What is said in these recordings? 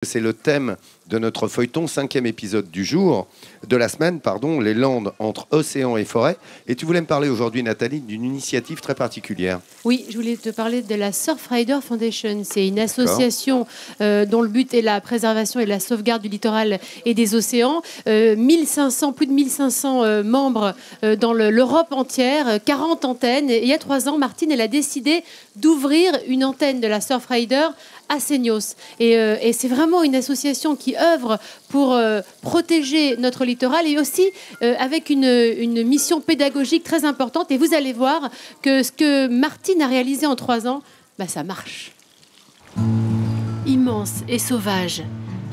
C'est le thème de notre feuilleton, 5e épisode du jour, de la semaine, pardon, les Landes entre océan et forêt. Et tu voulais me parler aujourd'hui, Nathalie, d'une initiative très particulière. Oui, je voulais te parler de la Surfrider Foundation. C'est une association dont le but est la préservation et la sauvegarde du littoral et des océans. 1500, plus de 1500 membres dans l'Europe entière, 40 antennes. Et il y a 3 ans, Martine, elle a décidé d'ouvrir une antenne de la Surfrider à Seignos. Et c'est vraiment une association qui œuvre pour protéger notre littoral et aussi avec une mission pédagogique très importante. Et vous allez voir que ce que Martine a réalisé en 3 ans, ça marche. Immenses et sauvages,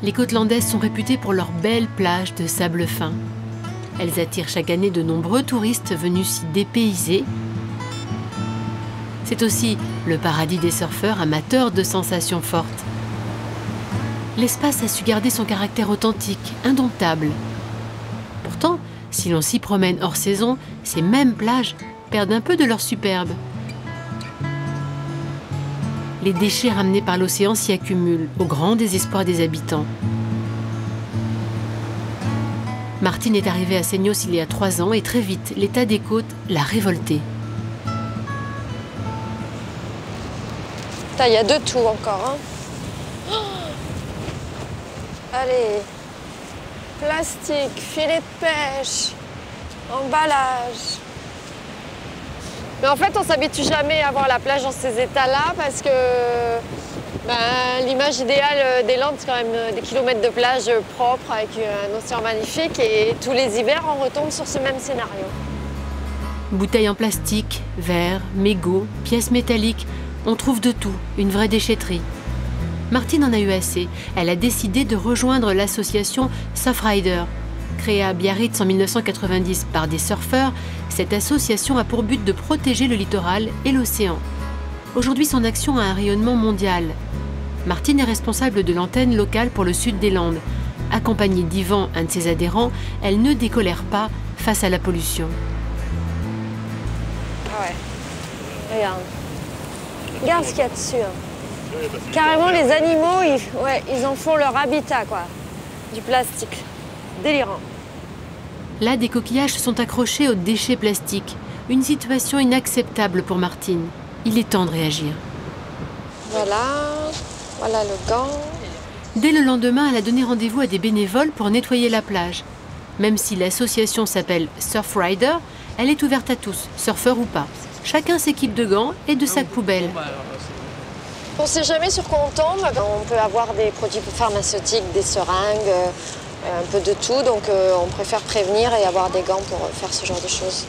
les côtes landaises sont réputées pour leurs belles plages de sable fin. Elles attirent chaque année de nombreux touristes venus s'y dépayser. C'est aussi le paradis des surfeurs amateurs de sensations fortes. L'espace a su garder son caractère authentique, indomptable. Pourtant, si l'on s'y promène hors saison, ces mêmes plages perdent un peu de leur superbe. Les déchets ramenés par l'océan s'y accumulent, au grand désespoir des habitants. Martine est arrivée à Seignos il y a 3 ans et très vite, l'état des côtes l'a révoltée. Il y a de tout encore. Oh, allez, plastique, filet de pêche, emballage. Mais en fait, on s'habitue jamais à voir la plage dans ces états-là parce que l'image idéale des Landes, c'est quand même des kilomètres de plage propre avec un océan magnifique et tous les hivers, on retombe sur ce même scénario. Bouteilles en plastique, verres, mégots, pièces métalliques, on trouve de tout, une vraie déchetterie. Martine en a eu assez. Elle a décidé de rejoindre l'association Surfrider. Créée à Biarritz en 1990 par des surfeurs, cette association a pour but de protéger le littoral et l'océan. Aujourd'hui, son action a un rayonnement mondial. Martine est responsable de l'antenne locale pour le sud des Landes. Accompagnée d'Yvan, un de ses adhérents, elle ne décolère pas face à la pollution. Ah ouais, regarde. Regarde ce qu'il y a dessus. Carrément, les animaux, ils en font leur habitat, quoi. Du plastique. Délirant. Là, des coquillages sont accrochés aux déchets plastiques. Une situation inacceptable pour Martine. Il est temps de réagir. Voilà le gant. Dès le lendemain, elle a donné rendez-vous à des bénévoles pour nettoyer la plage. Même si l'association s'appelle Surfrider, elle est ouverte à tous, surfeurs ou pas. Chacun s'équipe de gants et de sacs poubelles. On ne sait jamais sur quoi on tombe. On peut avoir des produits pharmaceutiques, des seringues, un peu de tout. Donc on préfère prévenir et avoir des gants pour faire ce genre de choses.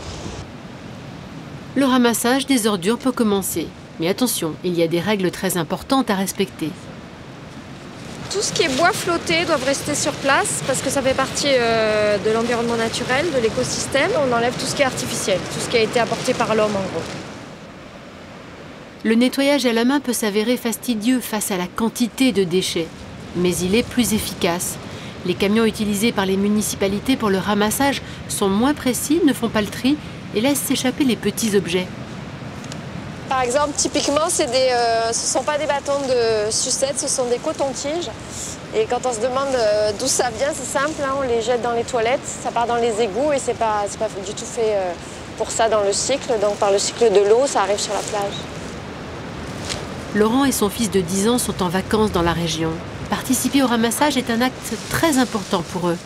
Le ramassage des ordures peut commencer. Mais attention, il y a des règles très importantes à respecter. Tout ce qui est bois flotté doit rester sur place parce que ça fait partie de l'environnement naturel, de l'écosystème. On enlève tout ce qui est artificiel, tout ce qui a été apporté par l'homme en gros. Le nettoyage à la main peut s'avérer fastidieux face à la quantité de déchets. Mais il est plus efficace. Les camions utilisés par les municipalités pour le ramassage sont moins précis, ne font pas le tri et laissent s'échapper les petits objets. Par exemple, typiquement, ce ne sont pas des bâtons de sucette, ce sont des cotons-tiges. Et quand on se demande d'où ça vient, c'est simple, on les jette dans les toilettes, ça part dans les égouts et c'est pas du tout fait pour ça dans le cycle. Donc par le cycle de l'eau, ça arrive sur la plage. Laurent et son fils de 10 ans sont en vacances dans la région. Participer au ramassage est un acte très important pour eux.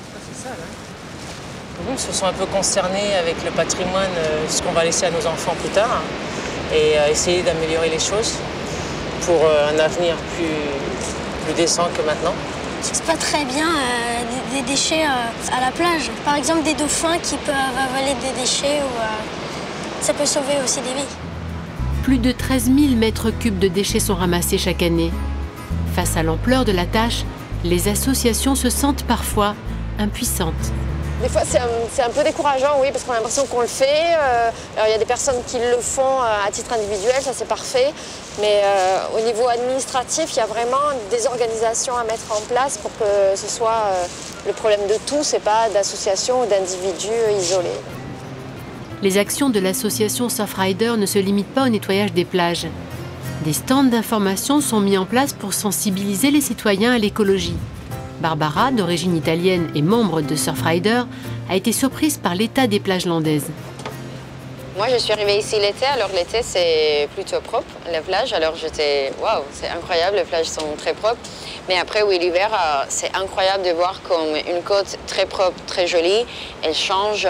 Ils se sont un peu concernés avec le patrimoine, ce qu'on va laisser à nos enfants plus tard. Et essayer d'améliorer les choses pour un avenir plus décent que maintenant. C'est pas très bien des déchets à la plage. Par exemple, des dauphins qui peuvent avaler des déchets ou ça peut sauver aussi des vies. Plus de 13 000 mètres cubes de déchets sont ramassés chaque année. Face à l'ampleur de la tâche, les associations se sentent parfois impuissantes. Des fois, c'est un peu décourageant, oui, parce qu'on a l'impression qu'on le fait. Alors, il y a des personnes qui le font à titre individuel, ça c'est parfait. Mais au niveau administratif, il y a vraiment des organisations à mettre en place pour que ce soit le problème de tous et pas d'associations ou d'individus isolés. Les actions de l'association Surfrider ne se limitent pas au nettoyage des plages. Des stands d'information sont mis en place pour sensibiliser les citoyens à l'écologie. Barbara, d'origine italienne et membre de Surfrider, a été surprise par l'état des plages landaises. Moi, je suis arrivée ici l'été, alors l'été, c'est plutôt propre, les plages. Alors j'étais, waouh, c'est incroyable, les plages sont très propres. Mais après, oui, l'hiver, c'est incroyable de voir comme une côte très propre, très jolie, elle change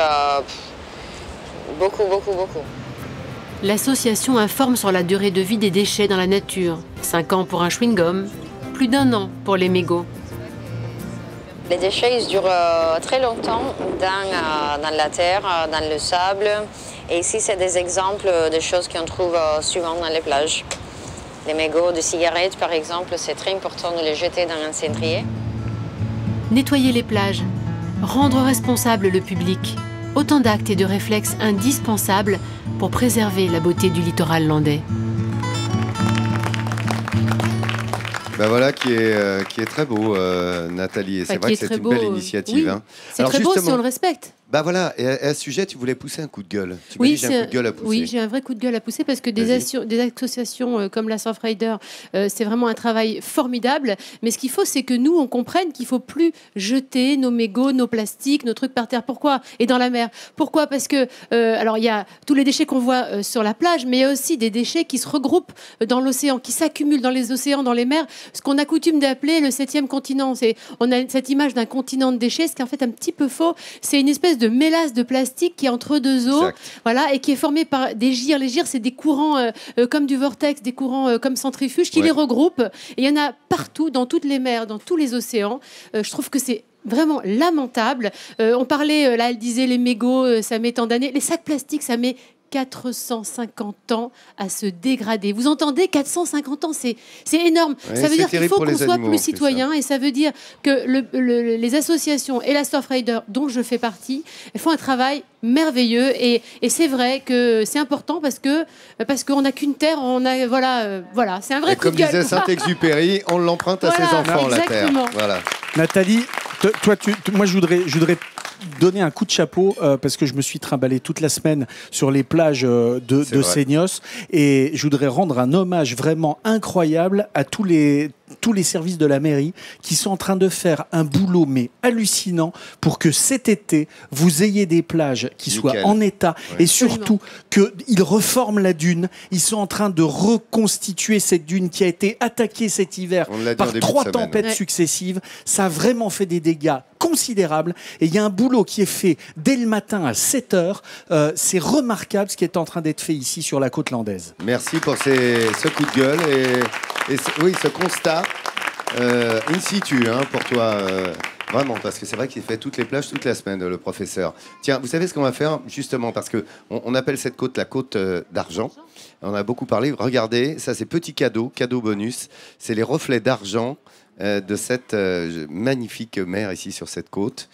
beaucoup, beaucoup, beaucoup. L'association informe sur la durée de vie des déchets dans la nature. 5 ans pour un chewing-gum, plus d'1 an pour les mégots. Les déchets, ils durent très longtemps dans la terre, dans le sable. Et ici, c'est des exemples de choses qu'on trouve souvent dans les plages. Les mégots de cigarettes, par exemple, c'est très important de les jeter dans un cendrier. Nettoyer les plages, rendre responsable le public. Autant d'actes et de réflexes indispensables pour préserver la beauté du littoral landais. Ben voilà qui est très beau, Nathalie. Et c'est vrai que c'est une belle initiative. Oui, hein. C'est très beau si on le respecte. Ben voilà, et à ce sujet, tu voulais pousser un coup de gueule. Tu m'as Oui, dit, j'ai un coup de gueule à pousser. Oui, j'ai un vrai coup de gueule à pousser parce que des associations comme la Surfrider, c'est vraiment un travail formidable. Mais ce qu'il faut, c'est que nous, on comprenne qu'il ne faut plus jeter nos mégots, nos plastiques, nos trucs par terre. Pourquoi? Et dans la mer. Pourquoi? Parce que, alors, il y a tous les déchets qu'on voit sur la plage, mais il y a aussi des déchets qui se regroupent dans l'océan, qui s'accumulent dans les océans, dans les mers. Ce qu'on a coutume d'appeler le 7e continent. On a cette image d'un continent de déchets, ce qui est en fait un petit peu faux. C'est une espèce de mélasse de plastique qui est entre deux eaux, voilà, et qui est formé par des gyres. Les gyres, c'est des courants comme du vortex, des courants comme centrifuges qui les regroupent. Et il y en a partout, dans toutes les mers, dans tous les océans. Je trouve que c'est vraiment lamentable. On parlait, là, elle disait les mégots, ça met tant d'années. Les sacs plastiques, ça met 450 ans à se dégrader. Vous entendez, 450 ans, c'est énorme. Ouais, ça veut dire qu'il faut qu'on soit plus citoyen, citoyen, et ça veut dire que les associations et la Surfrider, dont je fais partie, elles font un travail merveilleux, et c'est vrai que c'est important parce qu'on n'a qu'une terre, voilà, c'est un vrai coup de gueule. Comme disait Saint-Exupéry, on l'emprunte à ses enfants, la terre. Voilà. Nathalie, moi je voudrais donner un coup de chapeau parce que je me suis trimballé toute la semaine sur les plages de Seignos, et je voudrais rendre un hommage vraiment incroyable à tous les services de la mairie qui sont en train de faire un boulot mais hallucinant pour que cet été vous ayez des plages qui soient en état, et surtout qu'ils reforment la dune. Ils sont en train de reconstituer cette dune qui a été attaquée cet hiver par 3 tempêtes successives. Ça a vraiment fait des dégâts considérables, et il y a un boulot qui est fait dès le matin à 7h. C'est remarquable ce qui est en train d'être fait ici sur la côte landaise. Merci pour ce coup de gueule et ce constat in situ pour toi. Vraiment, parce que c'est vrai qu'il fait toutes les plages toute la semaine, le professeur. Tiens, vous savez ce qu'on va faire, justement, parce qu'on appelle cette côte la côte d'argent. On a beaucoup parlé. Regardez, ça c'est petit cadeau bonus. C'est les reflets d'argent de cette magnifique mer ici sur cette côte,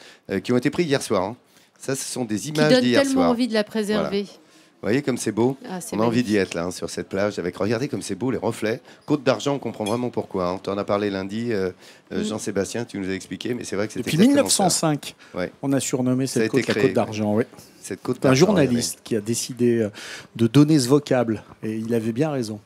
qui ont été pris hier soir. Ça, ce sont des images d'hier soir. Qui donnent tellement envie de la préserver. Voilà. Vous voyez comme c'est beau. On a envie d'y être là, sur cette plage. Regardez comme c'est beau, les reflets. Côte d'argent, on comprend vraiment pourquoi. Tu en as parlé lundi, Jean-Sébastien, tu nous as expliqué, mais c'est vrai que c'était depuis 1905. On a surnommé cette côte la côte d'argent. Cette côte un journaliste qui a décidé de donner ce vocable, et il avait bien raison.